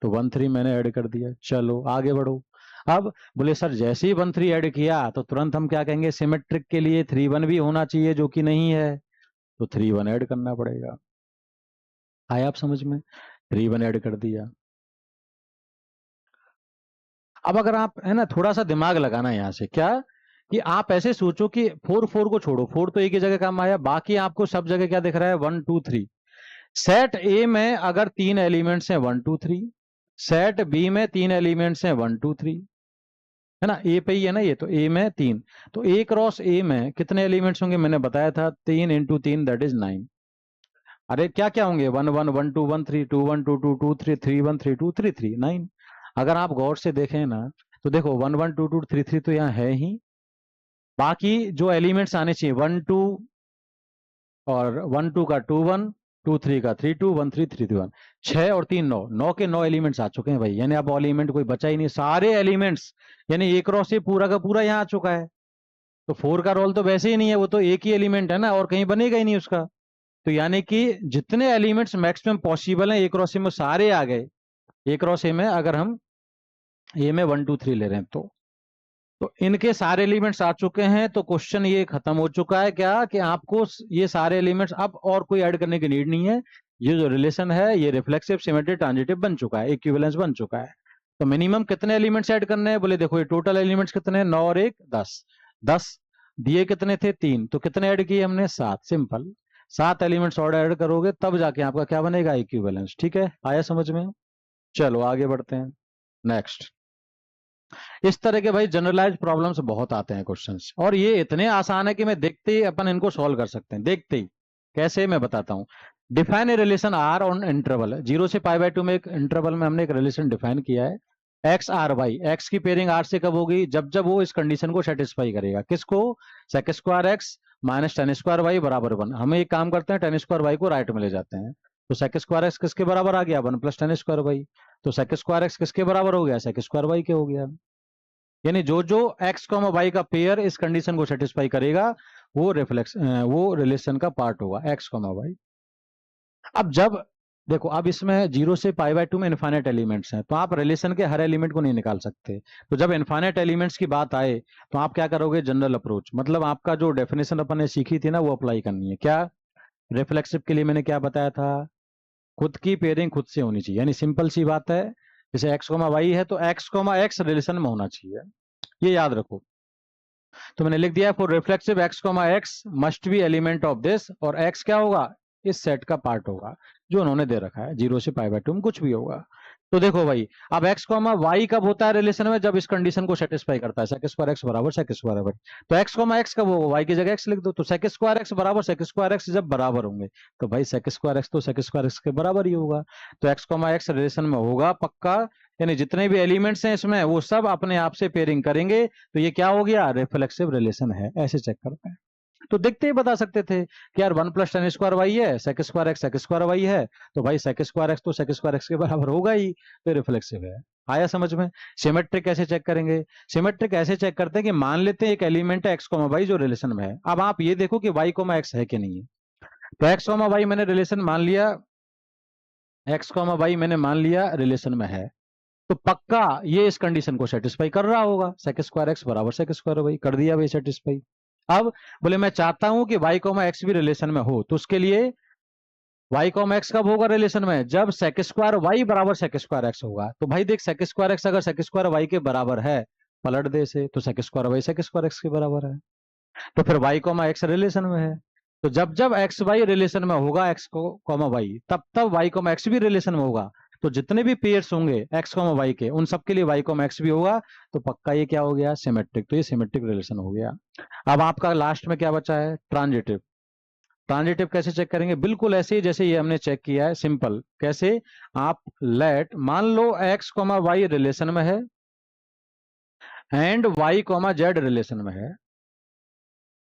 तो 1 3 मैंने ऐड कर दिया। चलो आगे बढ़ो। अब बोले सर जैसे ही 1 3 ऐड किया तो तुरंत हम क्या कहेंगे, सिमेट्रिक के लिए 3 1 भी होना चाहिए, जो कि नहीं है। तो 3 1 ऐड करना पड़ेगा। आया आप समझ में, 3 1 ऐड कर दिया। अब अगर आप है ना, थोड़ा सा दिमाग लगाना यहां से, क्या कि आप ऐसे सोचो कि 4 4 को छोड़ो, 4 तो एक ही जगह काम आया, बाकी आपको सब जगह क्या दिख रहा है, 1 2 3। सेट ए में अगर 3 एलिमेंट्स हैं 1 2 3, सेट बी में 3 एलिमेंट्स हैं 1 2 3, है ना, ए पे ही है ना ये, तो ए में 3। तो ए क्रॉस ए में कितने एलिमेंट्स होंगे, मैंने बताया था 3 इंटू 3 दैट इज 9। अरे क्या क्या होंगे, 1 1 1 2 1 3 2 1 2 2 2 3 3 1 3 2 3 3 9। अगर आप गौर से देखें ना, तो देखो 1 1 2 2 3 3 तो यहाँ है ही, बाकी जो एलिमेंट्स आने चाहिए 1 2, और 1 2 का 2 1, 2 3 का 3 2, 1 3 3 1, 6 और 3 9, 9 के 9 एलिमेंट्स आ चुके हैं भाई, यानी अब एलिमेंट कोई बचा ही नहीं, सारे एलिमेंट्स, यानी एक क्रॉस से पूरा का पूरा यहाँ आ चुका है। तो 4 का रोल तो वैसे ही नहीं है, वो तो एक ही एलिमेंट है ना, और कहीं बनेगा ही नहीं उसका। तो यानी कि जितने एलिमेंट्स मैक्सिमम पॉसिबल हैं एक क्रॉस ए में, सारे आ गए। एक क्रॉस ए में अगर हम ए में 1 2 3 ले रहे हैं, तो इनके सारे एलिमेंट्स आ चुके हैं। तो क्वेश्चन ये खत्म हो चुका है क्या, कि आपको ये सारे एलिमेंट्स अब और कोई ऐड करने की नीड नहीं है। ये जो रिलेशन है ये रिफ्लेक्सिव सिमेट्रिक ट्रांजिटिव बन चुका है, इक्विवेलेंस बन चुका है। तो मिनिमम कितने एलिमेंट्स ऐड करने हैं, बोले देखो ये टोटल एलिमेंट्स कितने हैं, 9 और 1 10। 10 दिए कितने थे, 3, तो कितने ऐड किए हमने, 7। सिंपल, 7 एलिमेंट्स और ऐड करोगे तब जाके आपका क्या बनेगा, इक्विवेलेंस। ठीक है, आया समझ में। चलो आगे बढ़ते हैं, नेक्स्ट। इस तरह के भाई जनरलाइज प्रॉब्लम्स बहुत आते हैं क्वेश्चंस, और ये इतने आसान है कि मैं देखते ही अपन इनको सॉल्व कर सकते हैं, देखते ही। कैसे, मैं बताता हूं। Define a relation R on interval, 0 से π/2 में एक इंटरवल में हमने एक रिलेशन डिफाइन किया है, एक्स आर वाई। एक्स की पेयरिंग आर से कब होगी, जब जब वो इस कंडीशन को सेटिस्फाई करेगा, किसको, sec square x minus tan square y बराबर 1। हम एक काम करते हैं, टेन स्क्वायर वाई को राइट में ले जाते हैं, तो सेक स्क्वायर एक्स किसके बराबर आ गया, 1 + टेन स्क्वायर वाई। तो सेक स्क्वायर एक्स किसके बराबर हो गया, सेक स्क्वायर वाई के हो गया। यानी जो जो एक्स कॉमा वाई का पेयर इस कंडीशन को सेटिस्फाई करेगा, वो रिलेशन का पार्ट होगा, एक्स कॉमा वाई। अब जब देखो, अब इसमें 0 से π/2 में इनफाइनाइट एलिमेंट्स हैं, तो आप रिलेशन के हर एलिमेंट को नहीं निकाल सकते। तो जब इनफाइनाइट एलिमेंट्स की बात आए, तो आप क्या करोगे, जनरल अप्रोच, मतलब आपका जो डेफिनेशन अपन ने सीखी थी ना, वो अप्लाई करनी है। क्या, रिफ्लेक्सिव के लिए मैंने क्या बताया था, खुद की पेयरिंग खुद से होनी चाहिए, यानी सिंपल सी बात है, जैसे एक्स कॉमा वाई है तो एक्स कॉमा एक्स रिलेशन में होना चाहिए, ये याद रखो। तो मैंने लिख दिया, for reflexive x comma x must be element of this, और एक्स क्या होगा, इस सेट का पार्ट होगा जो उन्होंने दे रखा है, 0 से π/2 में कुछ भी होगा। तो देखो भाई, अब x कॉमा वाई कब होता है रिलेशन में, जब इस कंडीशन को सेटिस्फाई करता है, सेक स्क्वायर एक्स बराबर सेक स्क्वायर वाई। तो x कॉमा एक्स कब होगा, y की जगह x लिख दो, तो सेक स्क्वायर एक्स बराबर सेक स्क्वायर एक्स जब बराबर होंगे, तो भाई सेक स्क्वायर एक्स तो सेक स्क्वायर एक्स के बराबर ही होगा। तो x कॉमा एक्स रिलेशन में होगा पक्का, यानी जितने भी एलिमेंट्स हैं इसमें वो सब अपने आप से पेयरिंग करेंगे, तो ये क्या हो गया, रिफ्लेक्सिव रिलेशन है। ऐसे चेक करते हैं, तो देखते ही बता सकते थे कि यार 1 + tan² वाई है, सेक स्क्वायर वाई है, तो भाई सेक स्क्वायर एक्स तो सेक स्क्वायर एक्स के बराबर होगा ही, तो रिफ्लेक्सिव है। आया समझ में। सिमेट्रिक कैसे चेक करेंगे, सिमेट्रिक ऐसे चेक करते हैं कि मान लेते हैं एक एलिमेंट है एक्स कॉमा वाई जो रिलेशन में है। अब आप ये देखो कि वाई कॉमा एक्स है कि नहीं है। तो एक्स कॉमा वाई मैंने रिलेशन मान लिया, एक्स कॉमा वाई मैंने मान लिया रिलेशन में है, तो पक्का ये इस कंडीशन को सेटिस्फाई कर रहा होगा, सेक स्क्वायर एक्स बराबर सेक स्क्वायर वाई, कर दिया भाई सेटिस्फाई। अब बोले मैं चाहता हूं कि वाई कॉमा एक्स भी रिलेशन में हो, तो उसके लिए वाई कॉमा एक्स कब होगा रिलेशन में, जब सेक स्क्वायर वाई बराबर सेक स्क्वायर एक्स होगा। तो भाई देख, सेक स्क्वायर एक्स अगर सेक स्क्वायर वाई के बराबर है, पलट दे से, तो sec square y sec square x के बराबर है, तो फिर वाई कॉमा एक्स रिलेशन में है। तो जब जब एक्स वाई रिलेशन में होगा, एक्स कॉमा वाई, तब तब वाई कॉमा एक्स भी रिलेशन में होगा। तो जितने भी पेयर्स होंगे एक्स कॉमा वाई के, उन सबके लिए वाई कॉमा एक्स भी होगा, तो पक्का ये क्या हो गया, सिमेट्रिक। तो ये सिमेट्रिक रिलेशन हो गया। अब आपका लास्ट में क्या बचा है, ट्रांजिटिव। ट्रांजिटिव कैसे चेक करेंगे, बिल्कुल ऐसे ही जैसे ये हमने चेक किया है, सिंपल। कैसे, आप लेट मान लो एक्स कॉमा वाई रिलेशन में है and y comma z relation में है,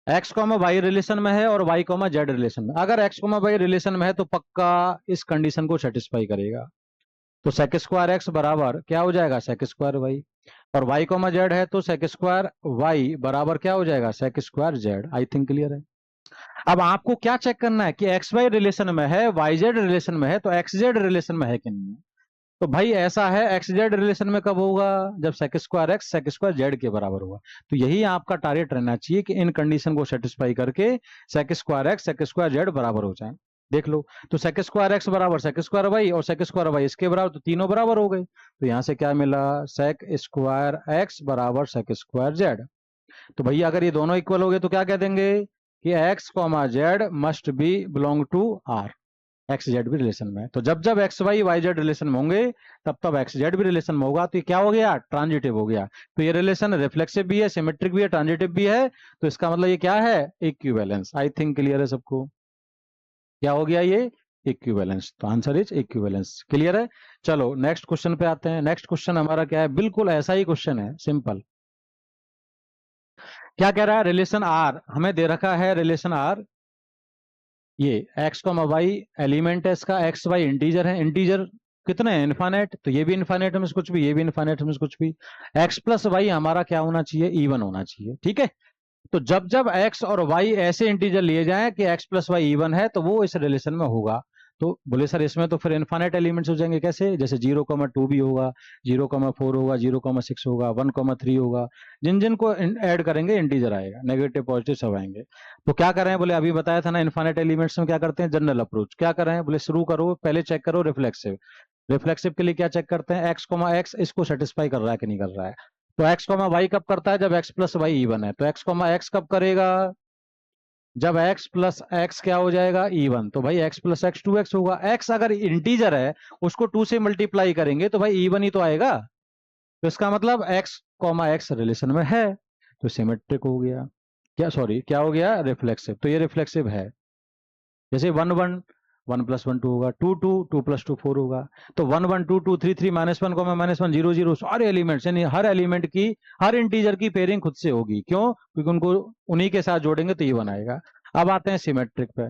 एक्स कॉमा वाई रिलेशन में है और वाई कॉमा जेड रिलेशन में। अगर एक्स कॉमा वाई रिलेशन में है तो पक्का इस कंडीशन को सेटिस्फाई करेगा, तो सेक स्क्वायर एक्स बराबर क्या हो जाएगा, सेक स्क्वायर वाई। और वाई कॉमा जेड है तो सेक स्क्वायर वाई बराबर क्या हो जाएगा, sec square z. I think clear है। अब आपको क्या चेक करना है कि एक्स वाई रिलेशन में है, वाई जेड रिलेशन में है, तो एक्स जेड रिलेशन में है कि नहीं है। तो भाई ऐसा है, एक्स जेड रिलेशन में कब होगा, जब sec square x sec square z के बराबर होगा। तो यही आपका टारगेट रहना चाहिए कि इन कंडीशन को सेटिस्फाई करके sec square x sec square z बराबर हो जाए। देख लो, तो सेक स्क्वायर एक्स बराबर सेक स्क्वायर वाई और सेक स्क्वायर वाई इसके बराबर, तो तीनों बराबर हो गए। तो यहां से क्या मिला, सेक स्क्वायर एक्स बराबर सेक स्क्वायर जेड। तो भैया अगर ये दोनों इक्वल हो गए तो क्या कह देंगे कि x comma z must be belong to R, x z भी रिलेशन में है। तो जब जब x y y z relation में होंगे, तब तब एक्स जेड भी रिलेशन में होगा। तो ये क्या हो गया, ट्रांजिटिव हो गया। तो ये रिलेशन रिफ्लेक्सिव भी है, सिमेट्रिक भी है, ट्रांजिटिव भी है। तो इसका मतलब ये क्या है, इक्विवेलेंस। आई थिंक क्लियर है सबको, क्या हो गया ये, इक्विवेलेंस। तो आंसर इज इक्विवेलेंस। क्लियर है। चलो नेक्स्ट क्वेश्चन पे आते हैं। नेक्स्ट क्वेश्चन हमारा क्या है, बिल्कुल ऐसा ही क्वेश्चन है, सिंपल। क्या कह रहा है, रिलेशन आर हमें दे रखा है, रिलेशन आर ये एक्स कॉमा वाई एलिमेंट है इसका, एक्स वाई इंटीजर है, इंटीजर कितने हैं, इनफाइनाइट, तो ये भी इनफाइनाइट में से कुछ भी, ये भी इनफाइनाइट में से कुछ भी। एक्स प्लस वाई हमारा क्या होना चाहिए, इवन होना चाहिए, ठीक है। तो जब जब एक्स और वाई ऐसे इंटीजर लिए जाएं कि एक्स प्लस वाई इवन है, तो वो इस रिलेशन में होगा। तो बोले सर इसमें तो फिर इनफाइनाइट एलिमेंट्स हो जाएंगे, कैसे, जैसे 0,2 भी होगा, 0,4 होगा, 0,6 होगा, 1,3 होगा। जिन जिन को ऐड करेंगे इंटीजर आएगा, नेगेटिव पॉजिटिव सब आएंगे। तो क्या कर रहे हैं, बोले अभी बताया था ना, इनफाइनाइट एलिमेंट्स में क्या करते हैं, जनरल अप्रोच। क्या कर रहे हैं, बोले शुरू करो, पहले चेक करो रिफ्लेक्सिव। रिफ्लेक्सिव के लिए क्या चेक करते हैं, एक्स कॉमा एक्स इसको सेटिस्फाई कर रहा है कि नहीं कर रहा है। तो एक्स कॉमा वाई कब करता है, जब एक्स प्लस वाई इवन है। तो एक्स कॉमा एक्स कब करेगा, जब x प्लस एक्स क्या हो जाएगा, इवन। तो भाई x प्लस एक्स 2x होगा। x अगर इंटीजर है, उसको 2 से मल्टीप्लाई करेंगे तो भाई इवन ही तो आएगा। तो इसका मतलब x कॉमा एक्स रिलेशन में है, तो सिमेट्रिक हो गया। क्या, सॉरी क्या हो गया, रिफ्लेक्सिव। तो ये रिफ्लेक्सिव है। जैसे 1 1 1 + 1 2 होगा, 2 2 2 + 2 4 होगा। तो 1 1 2 2 3 3 -1 -1 0 0 सारे एलिमेंट्स, यानी हर एलिमेंट की, हर इंटीजर की पेयरिंग खुद से होगी। क्यों, क्योंकि उनको उन्हीं के साथ जोड़ेंगे तो ये बनाएगा। अब आते हैं सिमेट्रिक पे।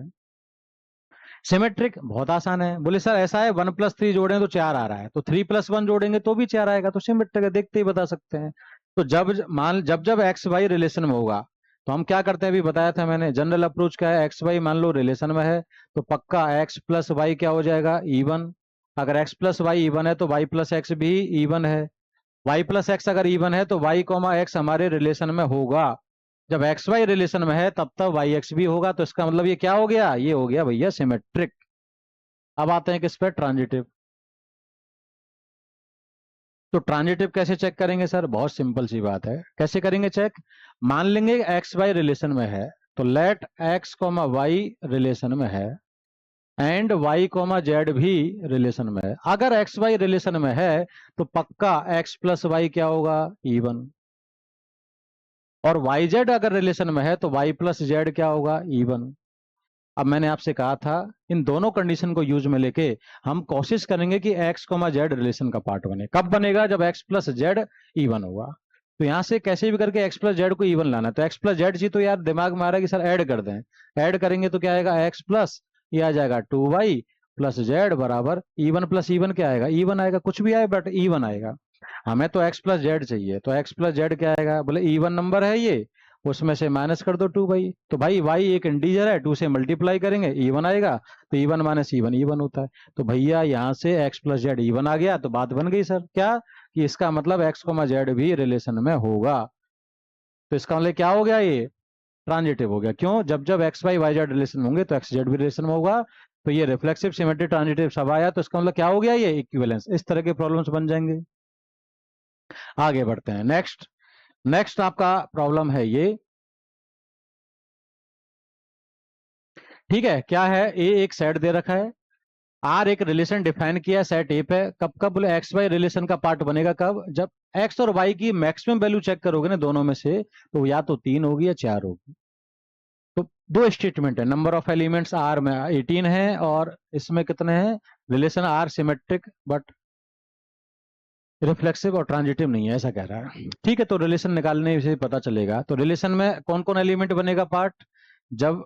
सिमेट्रिक बहुत आसान है, बोले सर ऐसा है 1 + 3 जोड़ें तो 4 आ रहा है, तो 3 + 1 जोड़ेंगे तो भी 4 आएगा, तो सिमेट्रिक है, देखते ही बता सकते हैं। तो जब जब एक्स वाई रिलेशन में होगा, तो हम क्या करते हैं, अभी बताया था मैंने, जनरल अप्रोच क्या है, एक्स वाई मान लो रिलेशन में है, तो पक्का एक्स प्लस वाई क्या हो जाएगा, इवन। अगर एक्स प्लस वाई इवन है तो वाई प्लस एक्स भी इवन है। वाई प्लस एक्स अगर इवन है तो वाई कॉमा एक्स हमारे रिलेशन में होगा। जब एक्स वाई रिलेशन में है तब तब वाई एक्स भी होगा। तो इसका मतलब ये क्या हो गया, ये हो गया भैया सिमेट्रिक। अब आते हैं किस पे, ट्रांजिटिव। तो ट्रांजिटिव कैसे चेक करेंगे सर, बहुत सिंपल सी बात है। कैसे करेंगे चेक, मान लेंगे एक्स वाई रिलेशन में है, तो let x comma y relation में है, एंड वाई कॉमा जेड भी रिलेशन में है। अगर एक्स वाई रिलेशन में है तो पक्का एक्स प्लस वाई क्या होगा, इवन। और वाई जेड अगर रिलेशन में है तो वाई प्लस जेड क्या होगा, इवन। अब मैंने आपसे कहा था इन दोनों कंडीशन को यूज में लेके हम कोशिश करेंगे कि एक्स कॉमा जेड रिलेशन का पार्ट बने। कब बनेगा, जब एक्स प्लस जेड इवन होगा। तो यहां से कैसे भी करके एक्स प्लस जेड को इवन लाना। तो एक्स प्लस जेड जी तो यार दिमाग में आ रहा है कि सर ऐड कर दें। ऐड करेंगे तो क्या आएगा, एक्स प्लस ये आ जाएगा 2y प्लस जेड बराबर इवन प्लस इवन क्या आएगा, इवन आएगा। कुछ भी आए बट इवन आएगा। हमें तो एक्स प्लस जेड चाहिए, तो एक्स प्लस जेड क्या आएगा, बोले इवन नंबर है ये, उसमें से माइनस कर दो 2 तो भाई वाई एक इंटीजर है, 2 से मल्टीप्लाई करेंगे इवन आएगा। तो इवन माइनस इवन इवन होता है। तो भैया यहाँ से एक्स प्लस जेड इवन आ गया, तो बात बन गई सर क्या, कि इसका मतलब एक्स कॉमा जेड भी रिलेशन में होगा। तो इसका मतलब क्या हो गया, ये ट्रांजिटिव हो गया। क्यों, जब जब x y y z relation होंगे तो एक्स जेड भी रिलेशन में होगा। तो ये रिफ्लेक्सिव सिमेट्रिक ट्रांजिटिव सब आया, तो इसका मतलब क्या हो गया, ये इक्विवेलेंस। इस तरह के प्रॉब्लम्स बन जाएंगे। आगे बढ़ते हैं। नेक्स्ट नेक्स्ट आपका प्रॉब्लम है ये, ठीक है। क्या है, ए एक सेट दे रखा है, आर एक रिलेशन डिफाइन किया सेट ए पे। कब कब बोले एक्स वाई रिलेशन का पार्ट बनेगा, कब, जब एक्स और वाई की मैक्सिमम वैल्यू चेक करोगे ना दोनों में से, तो या तो 3 होगी या 4 होगी। तो दो स्टेटमेंट है, नंबर ऑफ एलिमेंट्स आर में 18 है और इसमें कितने हैं, relation R symmetric but reflexive और ट्रांजिटिव नहीं है, ऐसा कह रहा है। ठीक है, तो रिलेशन निकालने से पता चलेगा। तो रिलेशन में कौन कौन एलिमेंट बनेगा पार्ट, जब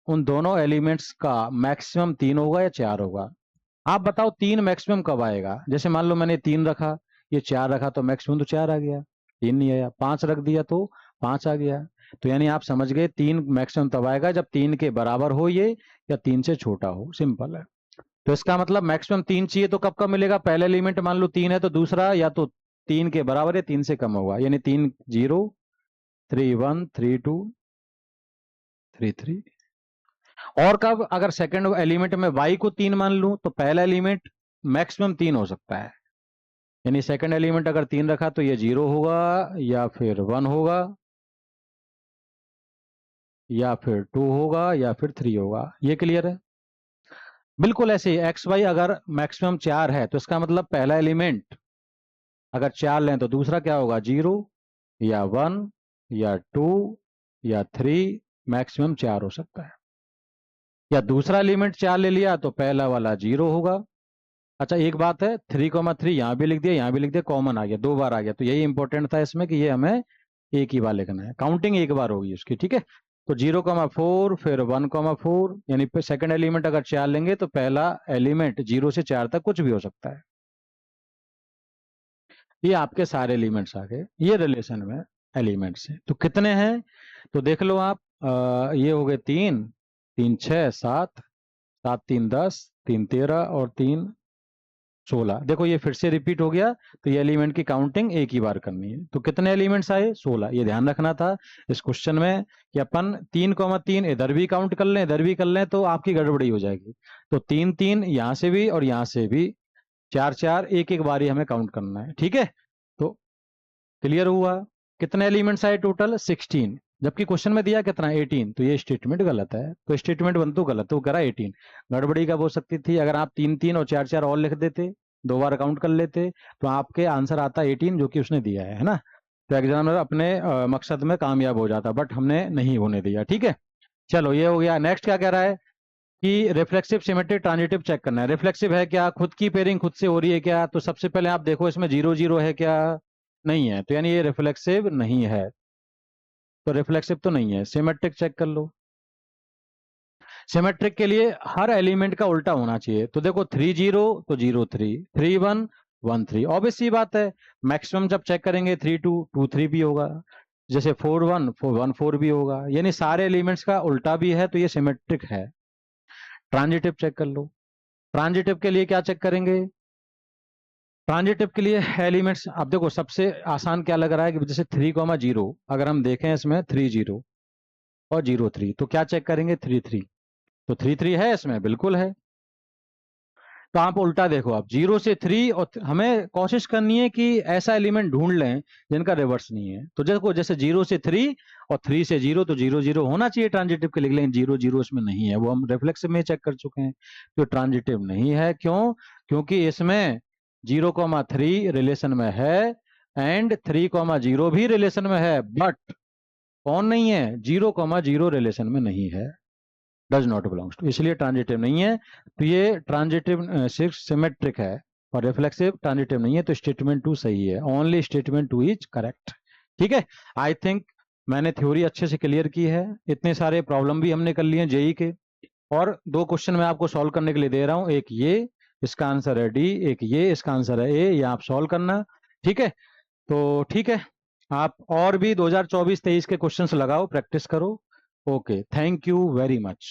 उन दोनों एलिमेंट्स का मैक्सिमम 3 होगा या 4 होगा। आप बताओ 3 मैक्सिमम कब आएगा, जैसे मान लो मैंने 3 रखा, ये 4 रखा, तो मैक्सिमम तो 4 आ गया, 3 नहीं आया। 5 रख दिया तो 5 आ गया। तो यानी आप समझ गए 3 मैक्सिमम तब आएगा जब 3 के बराबर हो ये, या 3 से छोटा हो, सिंपल है। तो इसका मतलब मैक्सिमम 3 चाहिए, तो कब कब मिलेगा, पहला एलिमेंट मान लो 3 है तो दूसरा या तो 3 के बराबर है 3 से कम होगा, यानी 3 0 3 1 3 2 3 3। और कब, अगर सेकंड एलिमेंट में y को 3 मान लूं तो पहला एलिमेंट मैक्सिमम 3 हो सकता है। यानी सेकंड एलिमेंट अगर 3 रखा तो ये 0 होगा या फिर 1 होगा या फिर 2 होगा या फिर 3 होगा। ये क्लियर है। बिल्कुल ऐसे ही एक्स वाई अगर मैक्सिमम 4 है तो इसका मतलब पहला एलिमेंट अगर 4 लें तो दूसरा क्या होगा, 0 या 1 या 2 या 3, मैक्सिमम 4 हो सकता है। या दूसरा एलिमेंट 4 ले लिया तो पहला वाला 0 होगा। अच्छा एक बात है, 3,3 यहाँ भी लिख दिया, यहाँ भी लिख दिया, कॉमन आ गया, 2 बार आ गया। तो यही इंपॉर्टेंट था इसमें कि ये हमें एक ही बार लिखना है, काउंटिंग एक बार होगी उसकी, ठीक है। तो 0,4 फिर 1,4, यानी सेकंड एलिमेंट अगर 4 लेंगे तो पहला एलिमेंट 0 से 4 तक कुछ भी हो सकता है। ये आपके सारे एलिमेंट्स आ गए, ये रिलेशन में एलिमेंट्स है। तो कितने हैं, तो देख लो आप, ये हो गए 3 3 6 7 7 3 10 3 13 और 3 16। देखो ये फिर से रिपीट हो गया, तो ये एलिमेंट की काउंटिंग एक ही बार करनी है। तो कितने एलिमेंट्स आए, 16। ये ध्यान रखना था इस क्वेश्चन में कि अपन 3,3 इधर भी काउंट कर लें इधर भी कर लें तो आपकी गड़बड़ी हो जाएगी। तो 3 3 यहां से भी और यहां से भी, 4 4 एक एक बारी हमें काउंट करना है, ठीक है। तो क्लियर हुआ। कितने एलिमेंट्स आए टोटल, 16, जबकि क्वेश्चन में दिया कितना, 18। तो ये स्टेटमेंट गलत है, तो स्टेटमेंट बन तो गलत, तो करा 18। गड़बड़ी कब हो सकती थी, अगर आप 3 3 और 4 4 और लिख देते, 2 बार काउंट कर लेते, तो आपके आंसर आता 18 जो कि उसने दिया है ना। तो एग्जामिनर अपने मकसद में कामयाब हो जाता, बट हमने नहीं होने दिया, ठीक है। चलो ये हो गया। नेक्स्ट क्या कह रहा है कि रिफ्लेक्सिव सिमेट्रिक ट्रांजिटिव चेक करना है। रिफ्लेक्सिव है क्या, खुद की पेयरिंग खुद से हो रही है क्या, तो सबसे पहले आप देखो इसमें 0 0 है क्या, नहीं है, तो यानी ये रिफ्लेक्सिव नहीं है। तो रिफ्लेक्सिव तो नहीं है। सिमेट्रिक चेक कर लो। सिमेट्रिक के लिए हर एलिमेंट का उल्टा होना चाहिए। तो देखो 3 0 तो 0 3, 3 1 1 3, ऑब्वियस सी बात है। मैक्सिमम जब चेक करेंगे 3 2 2 3 भी होगा, जैसे 4 1 4 1 4 भी होगा, यानी सारे एलिमेंट्स का उल्टा भी है, तो ये सिमेट्रिक है। ट्रांजिटिव चेक कर लो। ट्रांजिटिव के लिए क्या चेक करेंगे, ट्रांजिटिव के लिए एलिमेंट्स, अब देखो सबसे आसान क्या लग रहा है कि जैसे 3,0, अगर हम देखें इसमें 3 0 और 0 3, तो क्या चेक करेंगे, 3 3, तो 3 3 है इसमें, बिल्कुल है। तो आप उल्टा देखो, आप 0 से 3, और हमें कोशिश करनी है कि ऐसा एलिमेंट ढूंढ लें जिनका रिवर्स नहीं है। तो देखो जैसे 0 से 3 और 3 से 0, तो 0 0 होना चाहिए ट्रांजिटिव के लिए, लेकिन 0 0 इसमें नहीं है, वो हम रिफ्लेक्सिव में चेक कर चुके हैं, तो ट्रांजिटिव नहीं है। क्यों? क्योंकि इसमें 0,3 रिलेशन में है एंड 3,0 भी रिलेशन में है, बट कौन नहीं है? 0,0 रिलेशन में नहीं है, डज नॉट बिलोंग्स टू, इसलिए ट्रांजिटिव नहीं है। तो ये ट्रांजिटिव सिमेट्रिक है और रिफ्लेक्सिव ट्रांजिटिव नहीं है, तो स्टेटमेंट 2 सही है, ओनली स्टेटमेंट 2 इज करेक्ट। ठीक है, आई थिंक मैंने थ्योरी अच्छे से क्लियर की है, इतने सारे प्रॉब्लम भी हमने कर लिए जेई के, और 2 क्वेश्चन मैं आपको सॉल्व करने के लिए दे रहा हूं, एक ये, इसका आंसर है डी, एक ये, इसका आंसर है ए, ये आप सॉल्व करना। ठीक है, तो ठीक है, आप और भी 2024-23 के क्वेश्चंस लगाओ, प्रैक्टिस करो। Okay, thank you very much.